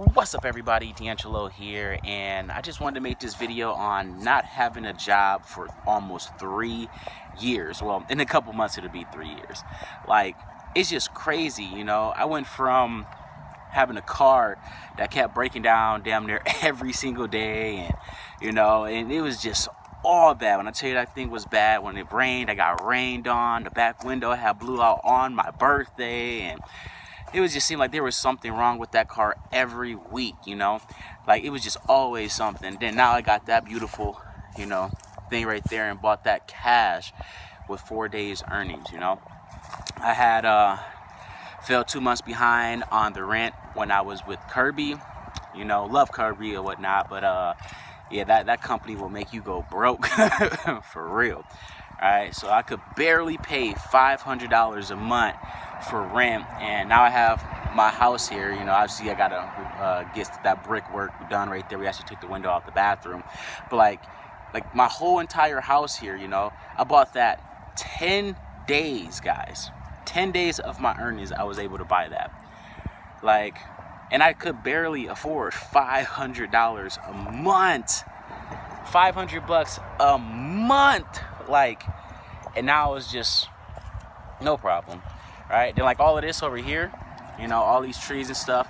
What's up, everybody? DeAngelo here, and I just wanted to make this video on not having a job for almost 3 years. Well, in a couple months it'll be 3 years. Like, it's just crazy, you know. I went from having a car that kept breaking down damn near every single day, and and it was just all bad. When I tell you that thing was bad, when it rained, I got rained on. The back window had blew out on my birthday, and it was just seemed like there was something wrong with that car every week, like it was just always something. Then now I got that beautiful, thing right there, and bought that cash with 4 days earnings. I had fell 2 months behind on the rent when I was with Kirby. Love Kirby or whatnot, but yeah, that company will make you go broke for real. All right, so I could barely pay $500 a month for rent, and now I have my house here. Obviously I gotta get that brickwork done right there. We actually took the window out the bathroom, but like my whole entire house here, I bought that 10 days, guys. 10 days of my earnings, I was able to buy that. And I could barely afford $500 a month. 500 bucks a month. And now it's just no problem. Right? Then all of this over here, all these trees and stuff,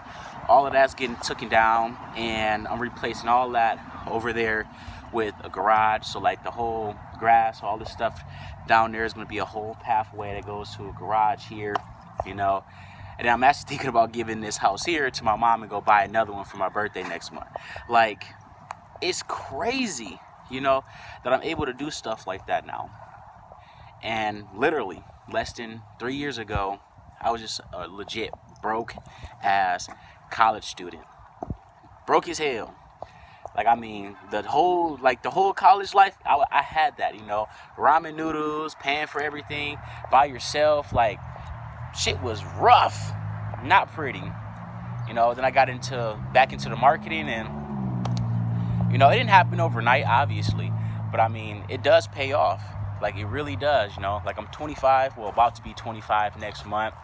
all of that's getting taken down, and I'm replacing all that over there with a garage. So the whole grass, all this stuff down there is going to be a whole pathway that goes to a garage here, and then I'm actually thinking about giving this house here to my mom and go buy another one for my birthday next month. It's crazy, that I'm able to do stuff like that now. And literally less than 3 years ago, I was just a legit broke ass college student. Broke as hell. The whole college life, I had that, ramen noodles, paying for everything by yourself. Shit was rough, not pretty. Then I got back into the marketing, and it didn't happen overnight, obviously, but it does pay off. It really does, I'm 25, well, about to be 25 next month.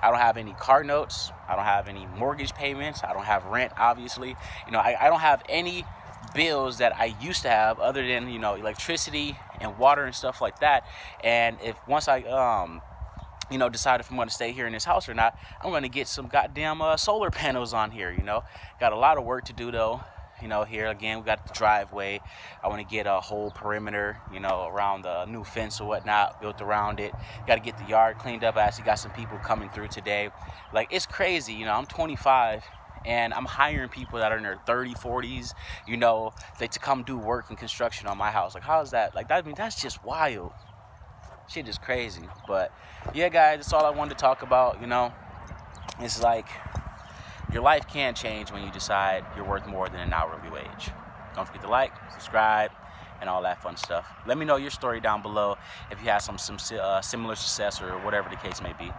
I don't have any car notes. I don't have any mortgage payments. I don't have rent, obviously. I don't have any bills that I used to have other than, electricity and water and stuff like that. And once I, decide if I'm going to stay here in this house or not, I'm going to get some goddamn solar panels on here, Got a lot of work to do, though. Here again, we got the driveway. I want to get a whole perimeter, around the new fence or whatnot built around it. Got to get the yard cleaned up. I actually got some people coming through today. It's crazy, I'm 25 and I'm hiring people that are in their 30s, 40s, to come do work and construction on my house. How is that? That's just wild. Shit is crazy. But yeah, guys, that's all I wanted to talk about. It's your life can change when you decide you're worth more than an hourly wage. Don't forget to like, subscribe, and all that fun stuff. Let me know your story down below if you have some similar success or whatever the case may be.